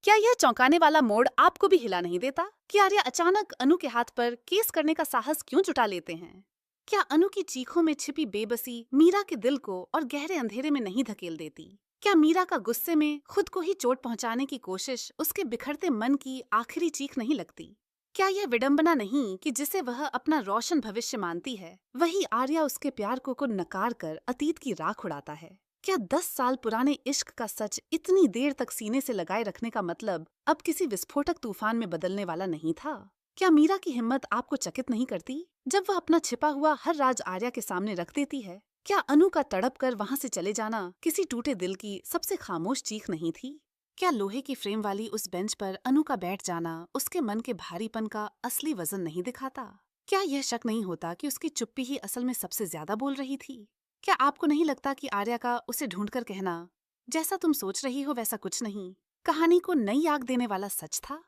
क्या यह चौंकाने वाला मोड़ आपको भी हिला नहीं देता कि आर्या अचानक अनु के हाथ पर केस करने का साहस क्यों जुटा लेते हैं? क्या अनु की चीखों में छिपी बेबसी मीरा के दिल को और गहरे अंधेरे में नहीं धकेल देती? क्या मीरा का गुस्से में खुद को ही चोट पहुंचाने की कोशिश उसके बिखरते मन की आखिरी चीख नहीं लगती? क्या यह विडंबना नहीं कि जिसे वह अपना रोशन भविष्य मानती है, वही आर्या उसके प्यार को नकार कर अतीत की राख उड़ाता है? क्या 10 साल पुराने इश्क का सच इतनी देर तक सीने से लगाए रखने का मतलब अब किसी विस्फोटक तूफान में बदलने वाला नहीं था? क्या मीरा की हिम्मत आपको चकित नहीं करती जब वह अपना छिपा हुआ हर राज आर्या के सामने रख देती है? क्या अनु का तड़प कर वहां से चले जाना किसी टूटे दिल की सबसे खामोश चीख नहीं थी? क्या लोहे की फ्रेम वाली उस बेंच पर अनु का बैठ जाना उसके मन के भारीपन का असली वजन नहीं दिखाता? क्या यह शक नहीं होता कि उसकी चुप्पी ही असल में सबसे ज्यादा बोल रही थी? क्या आपको नहीं लगता कि आर्या का उसे ढूंढकर कहना, जैसा तुम सोच रही हो वैसा कुछ नहीं, कहानी को नई आग देने वाला सच था?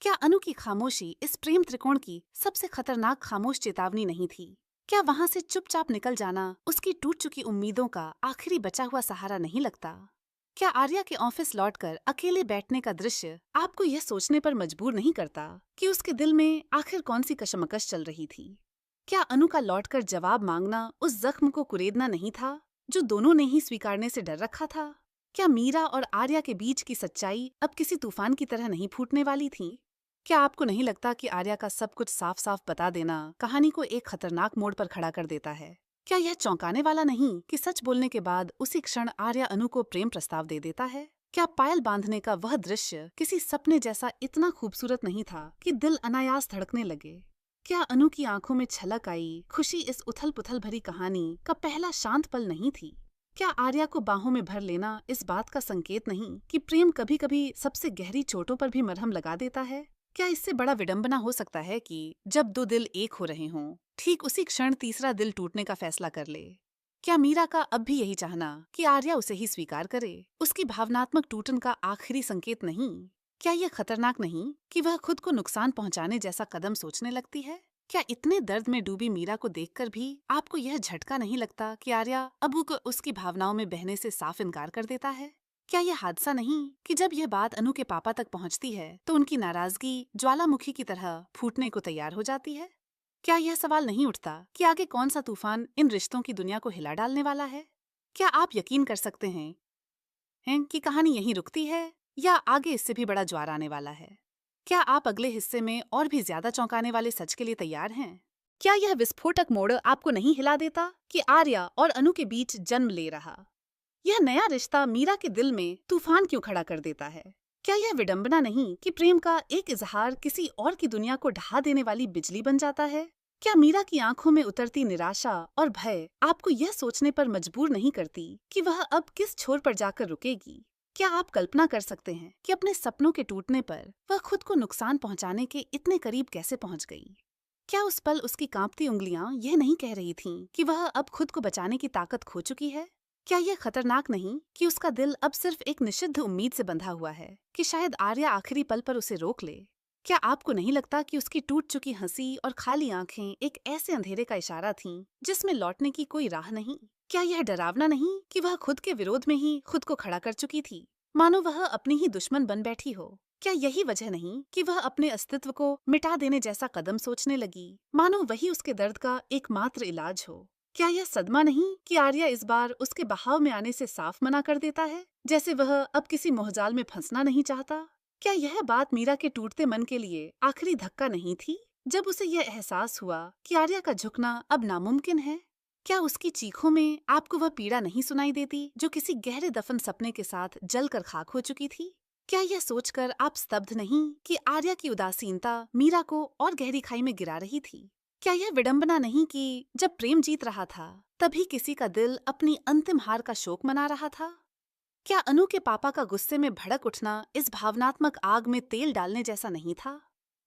क्या अनु की खामोशी इस प्रेम त्रिकोण की सबसे खतरनाक खामोश चेतावनी नहीं थी? क्या वहां से चुपचाप निकल जाना उसकी टूट चुकी उम्मीदों का आखिरी बचा हुआ सहारा नहीं लगता? क्या आर्या के ऑफिस लौटकर अकेले बैठने का दृश्य आपको यह सोचने पर मजबूर नहीं करता कि उसके दिल में आखिर कौन सी कशमकश चल रही थी? क्या अनु का लौटकर जवाब मांगना उस जख्म को कुरेदना नहीं था जो दोनों ने ही स्वीकारने से डर रखा था? क्या मीरा और आर्या के बीच की सच्चाई अब किसी तूफान की तरह नहीं फूटने वाली थी? क्या आपको नहीं लगता कि आर्या का सब कुछ साफ साफ बता देना कहानी को एक खतरनाक मोड़ पर खड़ा कर देता है? क्या यह चौंकाने वाला नहीं कि सच बोलने के बाद उसी क्षण आर्या अनु को प्रेम प्रस्ताव दे देता है? क्या पायल बांधने का वह दृश्य किसी सपने जैसा इतना खूबसूरत नहीं था कि दिल अनायास धड़कने लगे? क्या अनु की आंखों में छलक आई खुशी इस उथल पुथल भरी कहानी का पहला शांत पल नहीं थी? क्या आर्या को बाहों में भर लेना इस बात का संकेत नहीं कि प्रेम कभी कभी सबसे गहरी चोटों पर भी मरहम लगा देता है? क्या इससे बड़ा विडंबना हो सकता है कि जब दो दिल एक हो रहे हों, ठीक उसी क्षण तीसरा दिल टूटने का फैसला कर ले? क्या मीरा का अब भी यही चाहना कि आर्या उसे ही स्वीकार करे उसकी भावनात्मक टूटन का आखिरी संकेत नहीं? क्या यह खतरनाक नहीं कि वह खुद को नुकसान पहुंचाने जैसा कदम सोचने लगती है? क्या इतने दर्द में डूबी मीरा को देखकर भी आपको यह झटका नहीं लगता कि आर्या अब उसकी भावनाओं में बहने से साफ इनकार कर देता है? क्या यह हादसा नहीं कि जब यह बात अनु के पापा तक पहुंचती है तो उनकी नाराजगी ज्वालामुखी की तरह फूटने को तैयार हो जाती है? क्या यह सवाल नहीं उठता कि आगे कौन सा तूफान इन रिश्तों की दुनिया को हिला डालने वाला है? क्या आप यकीन कर सकते हैं कि कहानी यहीं रुकती है या आगे इससे भी बड़ा ज्वार आने वाला है? क्या आप अगले हिस्से में और भी ज्यादा चौंकाने वाले सच के लिए तैयार हैं? क्या यह विस्फोटक मोड़ आपको नहीं हिला देता कि आर्या और अनु के बीच जन्म ले रहा यह नया रिश्ता मीरा के दिल में तूफान क्यों खड़ा कर देता है? क्या यह विडंबना नहीं कि प्रेम का एक इजहार किसी और की दुनिया को ढहा देने वाली बिजली बन जाता है? क्या मीरा की आंखों में उतरती निराशा और भय आपको यह सोचने पर मजबूर नहीं करती कि वह अब किस छोर पर जाकर रुकेगी? क्या आप कल्पना कर सकते हैं कि अपने सपनों के टूटने पर वह खुद को नुकसान पहुंचाने के इतने करीब कैसे पहुंच गई? क्या उस पल उसकी कांपती उंगलियां यह नहीं कह रही थीं कि वह अब खुद को बचाने की ताकत खो चुकी है? क्या यह खतरनाक नहीं कि उसका दिल अब सिर्फ एक निषिद्ध उम्मीद से बंधा हुआ है कि शायद आर्या आखिरी पल पर उसे रोक ले? क्या आपको नहीं लगता कि उसकी टूट चुकी हंसी और खाली आंखें एक ऐसे अंधेरे का इशारा थीं जिसमें लौटने की कोई राह नहीं? क्या यह डरावना नहीं कि वह खुद के विरोध में ही खुद को खड़ा कर चुकी थी, मानो वह अपनी ही दुश्मन बन बैठी हो? क्या यही वजह नहीं कि वह अपने अस्तित्व को मिटा देने जैसा कदम सोचने लगी, मानो वही उसके दर्द का एकमात्र इलाज हो? क्या यह सदमा नहीं कि आर्या इस बार उसके बहाव में आने से साफ मना कर देता है, जैसे वह अब किसी मोहजाल में फंसना नहीं चाहता? क्या यह बात मीरा के टूटते मन के लिए आखिरी धक्का नहीं थी, जब उसे यह एहसास हुआ कि आर्या का झुकना अब नामुमकिन है? क्या उसकी चीखों में आपको वह पीड़ा नहीं सुनाई देती जो किसी गहरे दफन सपने के साथ जलकर खाक हो चुकी थी? क्या यह सोचकर आप स्तब्ध नहीं कि आर्या की उदासीनता मीरा को और गहरी खाई में गिरा रही थी? क्या यह विडंबना नहीं कि जब प्रेम जीत रहा था तभी किसी का दिल अपनी अंतिम हार का शोक मना रहा था? क्या अनु के पापा का गुस्से में भड़क उठना इस भावनात्मक आग में तेल डालने जैसा नहीं था?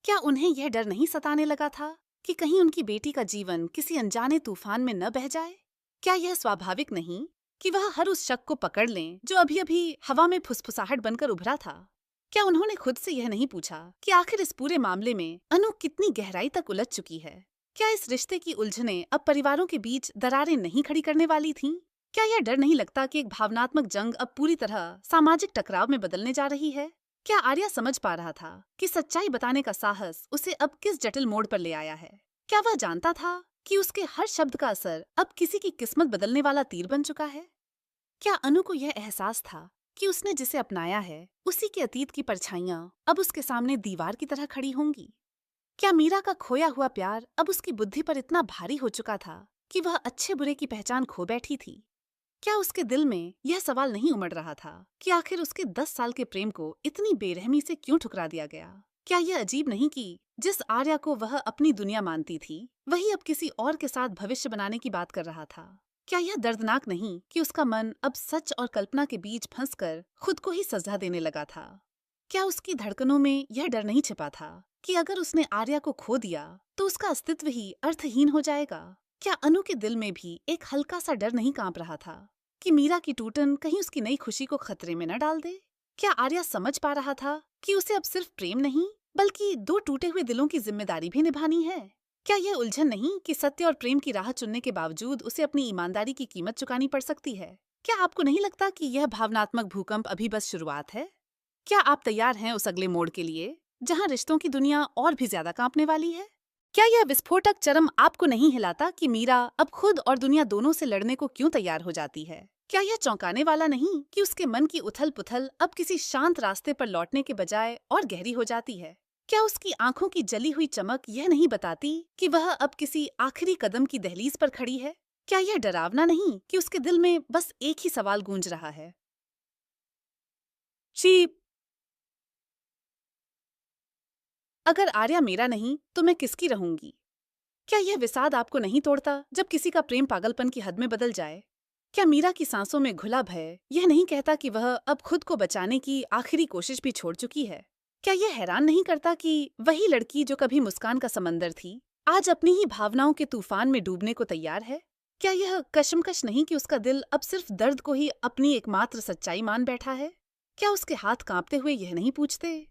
क्या उन्हें यह डर नहीं सताने लगा था कि कहीं उनकी बेटी का जीवन किसी अनजाने तूफान में न बह जाए? क्या यह स्वाभाविक नहीं कि वह हर उस शक को पकड़ लें जो अभी अभी हवा में फुसफुसाहट बनकर उभरा था? क्या उन्होंने खुद से यह नहीं पूछा कि आखिर इस पूरे मामले में अनु कितनी गहराई तक उलझ चुकी है? क्या इस रिश्ते की उलझनें अब परिवारों के बीच दरारें नहीं खड़ी करने वाली थीं? क्या यह डर नहीं लगता कि एक भावनात्मक जंग अब पूरी तरह सामाजिक टकराव में बदलने जा रही है? क्या आर्या समझ पा रहा था कि सच्चाई बताने का साहस उसे अब किस जटिल मोड़ पर ले आया है? क्या वह जानता था कि उसके हर शब्द का असर अब किसी की किस्मत बदलने वाला तीर बन चुका है? क्या अनु को यह एहसास था कि उसने जिसे अपनाया है उसी के अतीत की परछाइयां अब उसके सामने दीवार की तरह खड़ी होंगी? क्या मीरा का खोया हुआ प्यार अब उसकी बुद्धि पर इतना भारी हो चुका था कि वह अच्छे बुरे की पहचान खो बैठी थी? क्या उसके दिल में यह सवाल नहीं उमड़ रहा था कि आखिर उसके 10 साल के प्रेम को इतनी बेरहमी से क्यों ठुकरा दिया गया? क्या यह अजीब नहीं कि जिस आर्या को वह अपनी दुनिया मानती थी वही अब किसी और के साथ भविष्य बनाने की बात कर रहा था? क्या यह दर्दनाक नहीं कि उसका मन अब सच और कल्पना के बीच फंसकर खुद को ही सजा देने लगा था? क्या उसकी धड़कनों में यह डर नहीं छिपा था कि अगर उसने आर्या को खो दिया तो उसका अस्तित्व ही अर्थहीन हो जाएगा? क्या अनु के दिल में भी एक हल्का सा डर नहीं कांप रहा था कि मीरा की टूटन कहीं उसकी नई खुशी को खतरे में न डाल दे? क्या आर्या समझ पा रहा था कि उसे अब सिर्फ प्रेम नहीं बल्कि दो टूटे हुए दिलों की जिम्मेदारी भी निभानी है? क्या यह उलझन नहीं कि सत्य और प्रेम की राह चुनने के बावजूद उसे अपनी ईमानदारी की कीमत चुकानी पड़ सकती है? क्या आपको नहीं लगता कि यह भावनात्मक भूकंप अभी बस शुरुआत है? क्या आप तैयार हैं उस अगले मोड़ के लिए जहां रिश्तों की दुनिया और भी ज्यादा कांपने वाली है? क्या यह विस्फोटक चरम आपको नहीं हिलाता कि मीरा अब खुद और दुनिया दोनों से लड़ने को क्यों तैयार हो जाती है? क्या यह चौंकाने वाला नहीं कि उसके मन की उथल पुथल अब किसी शांत रास्ते पर लौटने के बजाय और गहरी हो जाती है? क्या उसकी आंखों की जली हुई चमक यह नहीं बताती कि वह अब किसी आखिरी कदम की दहलीज पर खड़ी है? क्या यह डरावना नहीं कि उसके दिल में बस एक ही सवाल गूंज रहा है? शीप, अगर आर्या मेरा नहीं तो मैं किसकी रहूंगी? क्या यह विषाद आपको नहीं तोड़ता जब किसी का प्रेम पागलपन की हद में बदल जाए? क्या मीरा की सांसों में घुला भय यह नहीं कहता कि वह अब खुद को बचाने की आखिरी कोशिश भी छोड़ चुकी है? क्या यह हैरान नहीं करता कि वही लड़की जो कभी मुस्कान का समंदर थी आज अपनी ही भावनाओं के तूफान में डूबने को तैयार है? क्या यह कशमकश नहीं कि उसका दिल अब सिर्फ दर्द को ही अपनी एकमात्र सच्चाई मान बैठा है? क्या उसके हाथ कांपते हुए यह नहीं पूछते,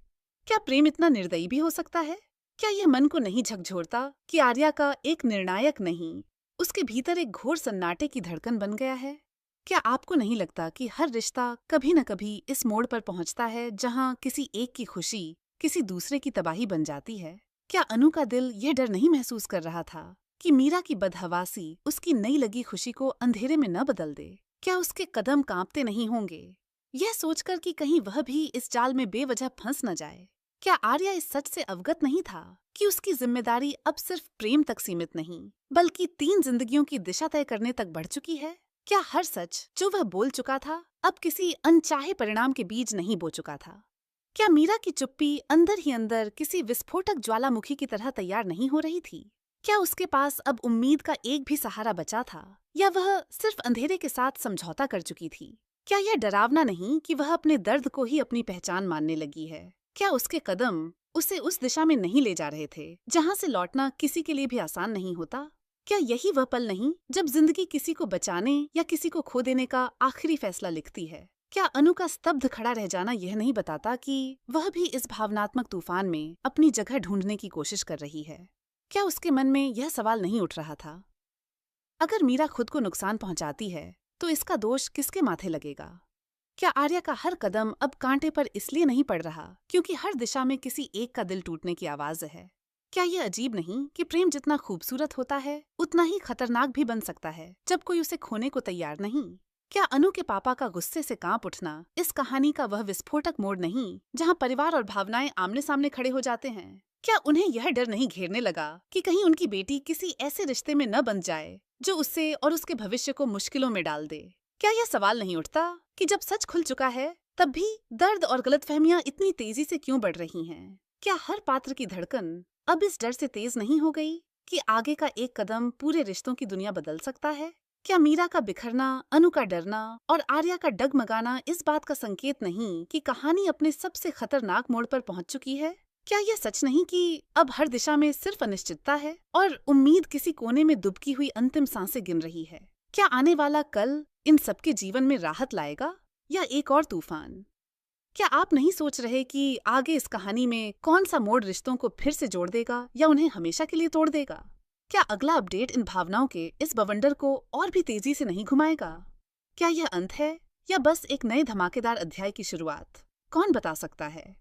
क्या प्रेम इतना निर्दयी भी हो सकता है? क्या यह मन को नहीं झकझोरता कि आर्या का एक निर्णायक नहीं, उसके भीतर एक घोर सन्नाटे की धड़कन बन गया है? क्या आपको नहीं लगता कि हर रिश्ता कभी न कभी इस मोड़ पर पहुंचता है जहां किसी एक की खुशी किसी दूसरे की तबाही बन जाती है? क्या अनु का दिल यह डर नहीं महसूस कर रहा था कि मीरा की बदहवासी उसकी नई लगी खुशी को अंधेरे में न बदल दे? क्या उसके कदम कांपते नहीं होंगे यह सोचकर कि कहीं वह भी इस जाल में बेवजह फंस न जाए? क्या आर्या इस सच से अवगत नहीं था कि उसकी जिम्मेदारी अब सिर्फ प्रेम तक सीमित नहीं बल्कि 3 जिंदगियों की दिशा तय करने तक बढ़ चुकी है? क्या हर सच जो वह बोल चुका था अब किसी अनचाहे परिणाम के बीज नहीं बो चुका था? क्या मीरा की चुप्पी अंदर ही अंदर किसी विस्फोटक ज्वालामुखी की तरह तैयार नहीं हो रही थी? क्या उसके पास अब उम्मीद का एक भी सहारा बचा था या वह सिर्फ अंधेरे के साथ समझौता कर चुकी थी? क्या यह डरावना नहीं कि वह अपने दर्द को ही अपनी पहचान मानने लगी है? क्या उसके कदम उसे उस दिशा में नहीं ले जा रहे थे जहां से लौटना किसी के लिए भी आसान नहीं होता? क्या यही वह पल नहीं जब जिंदगी किसी को बचाने या किसी को खो देने का आखिरी फैसला लिखती है? क्या अनु का स्तब्ध खड़ा रह जाना यह नहीं बताता कि वह भी इस भावनात्मक तूफान में अपनी जगह ढूंढने की कोशिश कर रही है? क्या उसके मन में यह सवाल नहीं उठ रहा था, अगर मीरा खुद को नुकसान पहुंचाती है तो इसका दोष किसके माथे लगेगा? क्या आर्या का हर कदम अब कांटे पर इसलिए नहीं पड़ रहा क्योंकि हर दिशा में किसी एक का दिल टूटने की आवाज है? क्या यह अजीब नहीं कि प्रेम जितना खूबसूरत होता है उतना ही खतरनाक भी बन सकता है जब कोई उसे खोने को तैयार नहीं? क्या अनु के पापा का गुस्से से कांप उठना इस कहानी का वह विस्फोटक मोड़ नहीं जहां परिवार और भावनाएं आमने सामने खड़े हो जाते हैं? क्या उन्हें यह डर नहीं घेरने लगा कि कहीं उनकी बेटी किसी ऐसे रिश्ते में न बंध जाए जो उससे और उसके भविष्य को मुश्किलों में डाल दे? क्या यह सवाल नहीं उठता कि जब सच खुल चुका है तब भी दर्द और गलतफहमियां इतनी तेजी से क्यों बढ़ रही हैं? क्या हर पात्र की धड़कन अब इस डर से तेज नहीं हो गई कि आगे का एक कदम पूरे रिश्तों की दुनिया बदल सकता है? क्या मीरा का बिखरना, अनु का डरना और आर्या का डगमगाना इस बात का संकेत नहीं कि कहानी अपने सबसे खतरनाक मोड़ पर पहुंच चुकी है? क्या यह सच नहीं कि अब हर दिशा में सिर्फ अनिश्चितता है और उम्मीद किसी कोने में दुबकी हुई अंतिम सांसें गिन रही है? क्या आने वाला कल इन सबके जीवन में राहत लाएगा या एक और तूफान? क्या आप नहीं सोच रहे कि आगे इस कहानी में कौन सा मोड़ रिश्तों को फिर से जोड़ देगा या उन्हें हमेशा के लिए तोड़ देगा? क्या अगला अपडेट इन भावनाओं के इस बवंडर को और भी तेजी से नहीं घुमाएगा? क्या यह अंत है या बस एक नए धमाकेदार अध्याय की शुरुआत? कौन बता सकता है?